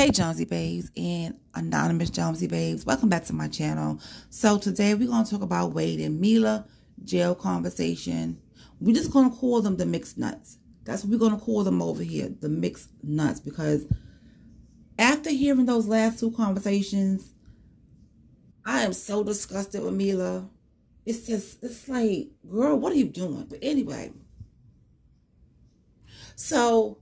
Hey Jonesy Babes and Anonymous Jonesy Babes, welcome back to my channel. So today we're going to talk about Wade and Mila jail conversation. We're just going to call them the mixed nuts. That's what we're going to call them over here, the mixed nuts, because after hearing those last two conversations, I am so disgusted with Mila. It's like, girl, what are you doing? But anyway, so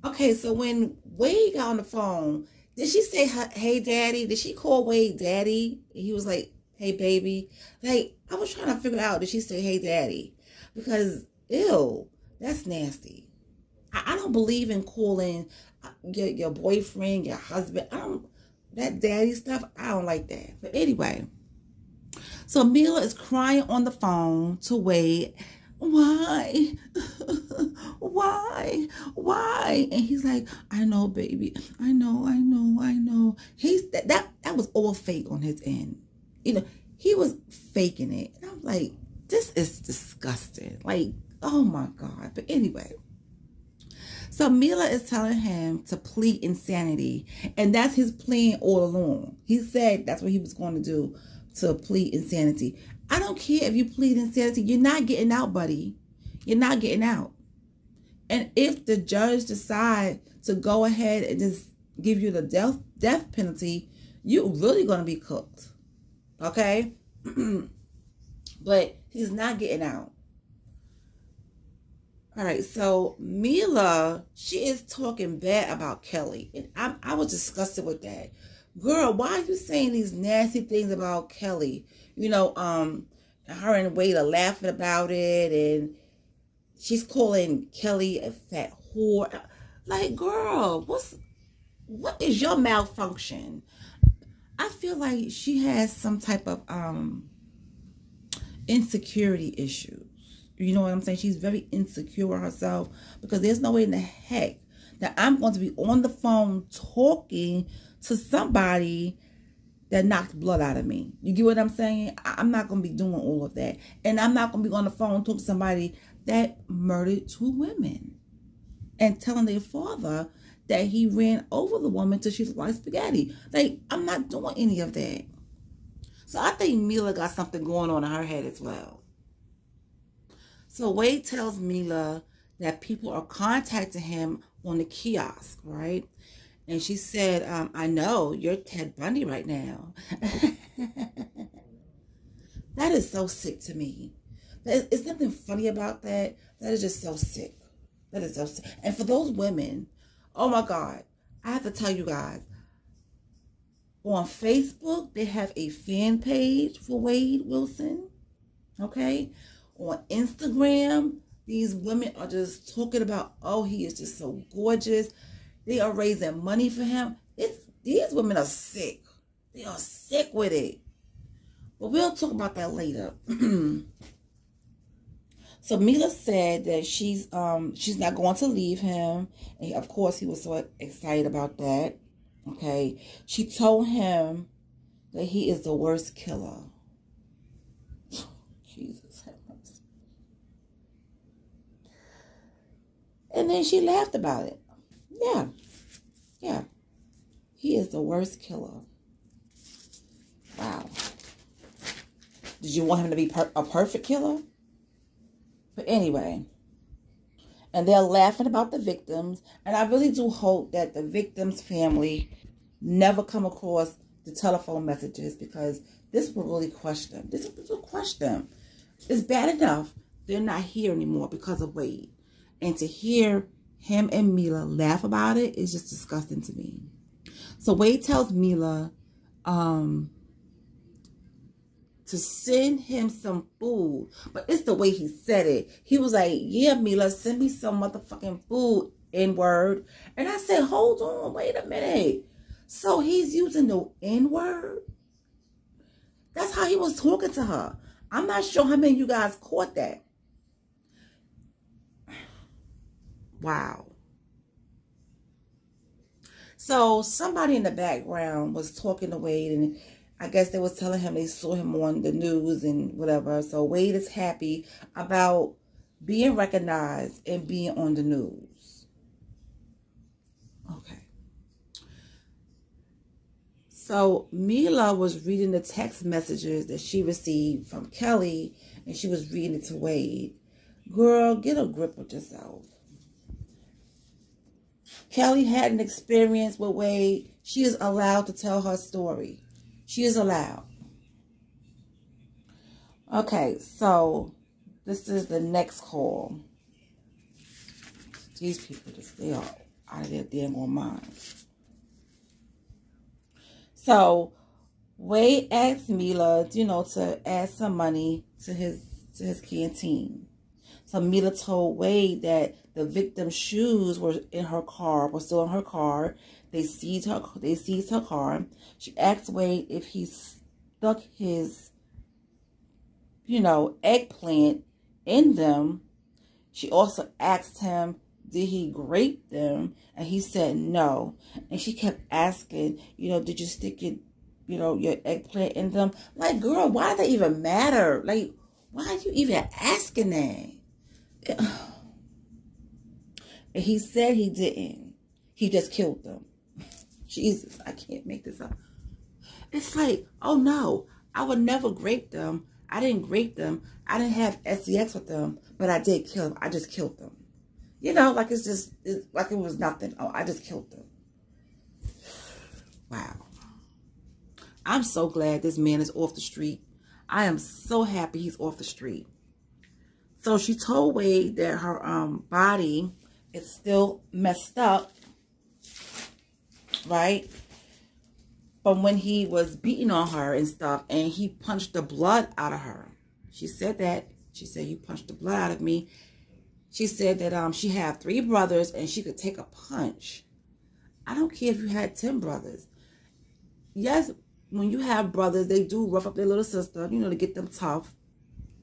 okay, so when Wade got on the phone, did she say, hey, daddy? Did she call Wade daddy? And he was like, hey, baby. Like, I was trying to figure out, did she say, hey, daddy? Because, ew, that's nasty. I don't believe in calling your boyfriend, your husband. That daddy stuff, I don't like that. But anyway, so Mila is crying on the phone to Wade. Why? Why? And he's like, I know, baby. I know. That was all fake on his end. You know, he was faking it. And I'm like, this is disgusting. Like, oh my God. But anyway, so Mila is telling him to plead insanity. And that's his plan all along. He said that's what he was going to do, to plead insanity. I don't care if you plead insanity. You're not getting out, buddy. You're not getting out. And if the judge decides to go ahead and just give you the death penalty, you're really going to be cooked. Okay? But he's not getting out. All right, so Mila, she is talking bad about Kelly. And I was disgusted with that. Girl, why are you saying these nasty things about Kelly? You know, her and Wade are laughing about it, and she's calling Kelly a fat whore. Like, girl, what is your malfunction? I feel like she has some type of insecurity issues. You know what I'm saying? She's very insecure with herself, because there's no way in the heck that I'm going to be on the phone talking to somebody that knocked blood out of me. You get what I'm saying? I'm not going to be doing all of that. And I'm not going to be on the phone talking to somebody that murdered two women and telling their father that he ran over the woman till she looked like spaghetti. Like, I'm not doing any of that. So I think Mila got something going on in her head as well. So Wade tells Mila that people are contacting him on the kiosk, right? And she said, I know, you're Ted Bundy right now. That is so sick to me. Is something funny about that? That is just so sick. That is so sick. And for those women, oh my God, I have to tell you guys, on Facebook, they have a fan page for Wade Wilson. Okay? On Instagram, these women are just talking about, oh, he is just so gorgeous. They are raising money for him. These women are sick. They are sick with it. But we'll talk about that later. So Mila said that she's not going to leave him. And of course, he was so excited about that. Okay. She told him that he is the worst killer. Jesus have mercy. And then she laughed about it. Yeah. He is the worst killer. Wow. Did you want him to be a perfect killer? But anyway. And they're laughing about the victims. And I really do hope that the victims' family never come across the telephone messages, because this will really crush them. This will crush them. It's bad enough they're not here anymore because of Wade. And to hear him and Mila laugh about it is just disgusting to me. So Wade tells Mila to send him some food. But it's the way he said it. He was like, yeah, Mila, send me some motherfucking food, N-word. And I said, hold on, wait a minute. So he's using the N-word? That's how he was talking to her. I'm not sure how many of you guys caught that. Wow. So somebody in the background was talking to Wade, and I guess they was telling him they saw him on the news and whatever. So Wade is happy about being recognized and being on the news. Okay. So Mila was reading the text messages that she received from Kelly, and she was reading it to Wade. Girl, get a grip with yourself. Kelly had an experience with Wade. She is allowed to tell her story. She is allowed. Okay, so this is the next call. These people, they are out of their damn old minds. So Wade asked Mila, to add some money to his canteen. So Mila told Wade that the victim's shoes were in her car, were still in her car. They seized her car. She asked Wade if he stuck his, eggplant in them. She also asked him, did he grape them? And he said no. And she kept asking, did you stick your eggplant in them? Like, girl, why does that even matter? Like, why are you even asking that? And he said he didn't. He just killed them. Jesus, I can't make this up. It's like, oh no, I would never grape them. I didn't grape them. I didn't have sex with them, but I did kill them. I just killed them. Like it's like it was nothing. Oh, I just killed them. Wow. I'm so glad this man is off the street. I am so happy he's off the street. So she told Wade that her body is still messed up, right? From when he was beating on her and stuff, and he punched the blood out of her. She said that. She said, you punched the blood out of me. She said that she had 3 brothers and she could take a punch. I don't care if you had 10 brothers. Yes, when you have brothers, they do rough up their little sister, to get them tough.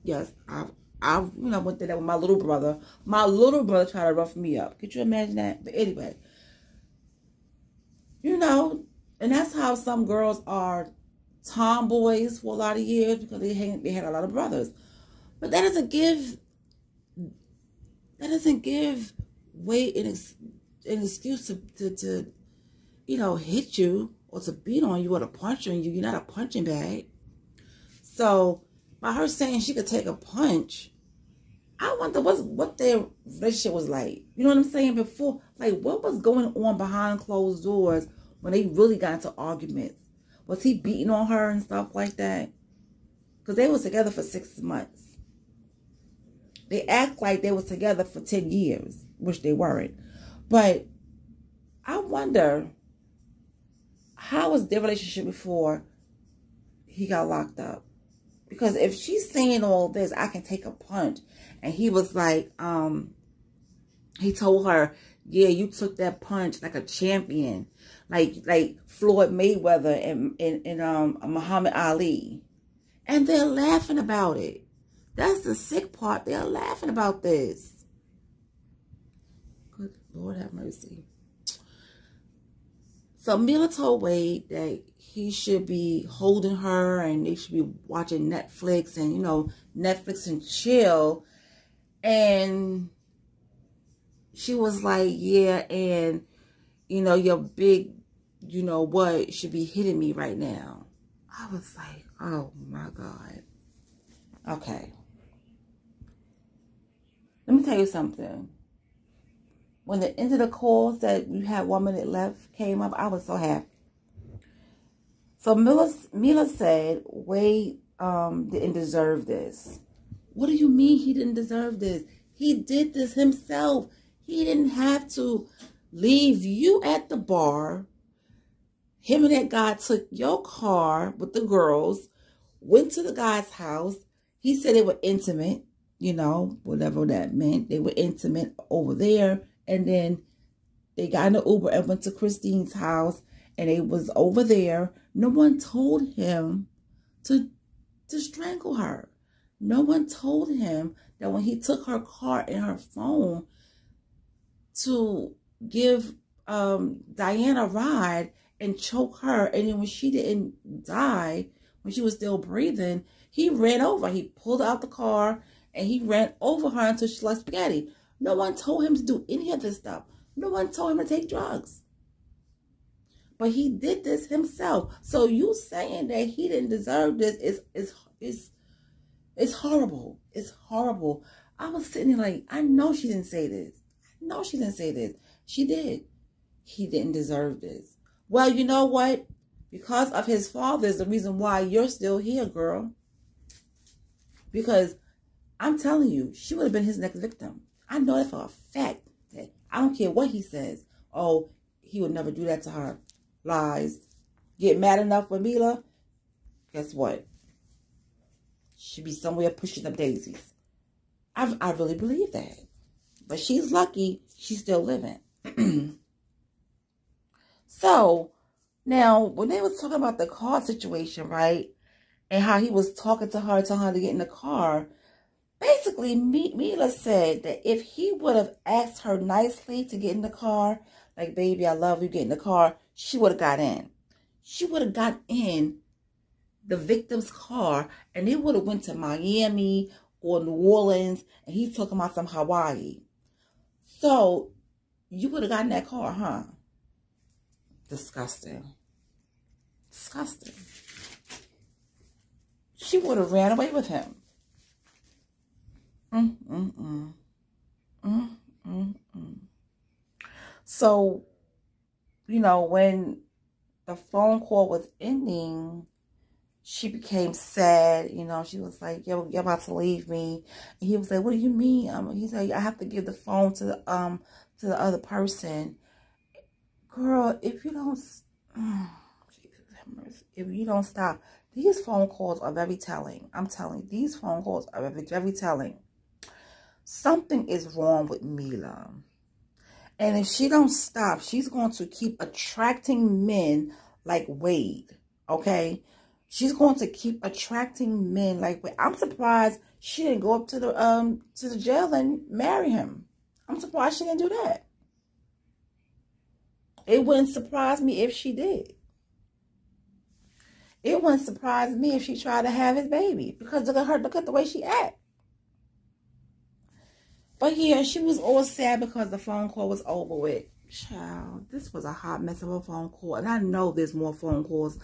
Yes, I went through that with my little brother. My little brother tried to rough me up. Could you imagine that? But anyway, and that's how some girls are tomboys for a lot of years, because they had a lot of brothers. But that doesn't give Wade an excuse to hit you or to beat on you or to punch on you. You're not a punching bag. So by her saying she could take a punch, I wonder what their relationship was like. You know what I'm saying? Before, like, what was going on behind closed doors when they really got into arguments? Was he beating on her and stuff like that? Because they was together for 6 months. They act like they was together for 10 years, which they weren't. But I wonder, how was their relationship before he got locked up? Because if she's saying all this, I can take a punch. And he was like, he told her, yeah, you took that punch like a champion. Like Floyd Mayweather and Muhammad Ali. And they're laughing about it. That's the sick part. They're laughing about this. Good Lord have mercy. So Mila told Wade that he should be holding her and they should be watching Netflix and, Netflix and chill. And she was like, yeah, and, your big, what should be hitting me right now. I was like, oh my God. Okay. Let me tell you something. When the end of the call said you had 1 minute left came up, I was so happy. So Mila said Wade didn't deserve this. What do you mean he didn't deserve this? He did this himself. He didn't have to leave you at the bar. Him and that guy took your car with the girls, went to the guy's house. He said they were intimate, whatever that meant. They were intimate over there. And then they got in the Uber and went to Christine's house. And they was over there. No one told him to strangle her. No one told him that when he took her car and her phone to give Diana a ride and choke her. And then when she didn't die, when she was still breathing, he ran over. He pulled out the car and he ran over her until she lost spaghetti. No one told him to do any of this stuff. No one told him to take drugs. But he did this himself. So you saying that he didn't deserve this is horrible. It's horrible. I was sitting there like, I know she didn't say this. I know she didn't say this. She did. He didn't deserve this. Well, you know what? Because of his father is the reason why you're still here, girl. Because I'm telling you, she would have been his next victim. I know that for a fact. That I don't care what he says. Oh, he would never do that to her. Lies. Get mad enough for Mila. Guess what? She'd be somewhere pushing up daisies. I really believe that. But she's lucky she's still living. So, now, when they was talking about the car situation, right? And how he was talking to her, telling her to get in the car. Basically, Mila said that if he would have asked her nicely to get in the car, like, baby, I love you, get in the car, she would have got in. She would have got in the victim's car, and they would have went to Miami or New Orleans, and he's talking about some Hawaii. So, you would have gotten that car, huh? Disgusting. Disgusting. She would have ran away with him. So, you know, when the phone call was ending, she became sad. You know, she was like, "Yo, you're about to leave me." And he was like, "What do you mean?" He said, "I have to give the phone to the other person." Girl, if you don't, if you don't stop, these phone calls are very telling. I'm telling you, these phone calls are very, very telling. Something is wrong with Mila. And if she don't stop, she's going to keep attracting men like Wade. Okay? She's going to keep attracting men like Wade. I'm surprised she didn't go up to the jail and marry him. I'm surprised she didn't do that. It wouldn't surprise me if she did. It wouldn't surprise me if she tried to have his baby. Because look at her, look at the way she act. But yeah, she was all sad because the phone call was over with. Child, this was a hot mess of a phone call. And I know there's more phone calls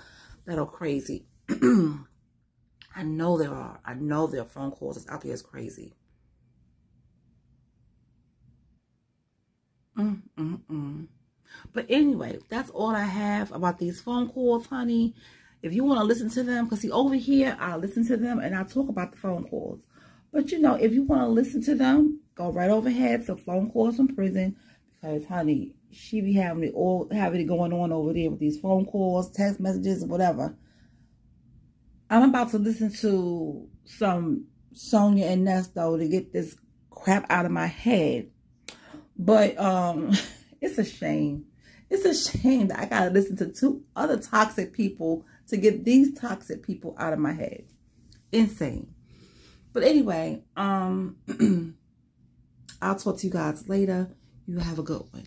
that are crazy. I know there are. I know there are phone calls that's out there that's crazy. But anyway, that's all I have about these phone calls, honey. If you want to listen to them, because see, over here, I listen to them and I talk about the phone calls. But, you know, if you want to listen to them, go right overhead to Phone Calls from Prison. Because, honey, she be having it going on over there with these phone calls, text messages, whatever. I'm about to listen to some Sonia and Ness, though, to get this crap out of my head. But, it's a shame. It's a shame that I got to listen to 2 other toxic people to get these toxic people out of my head. Insane. But anyway, I'll talk to you guys later. You have a good one.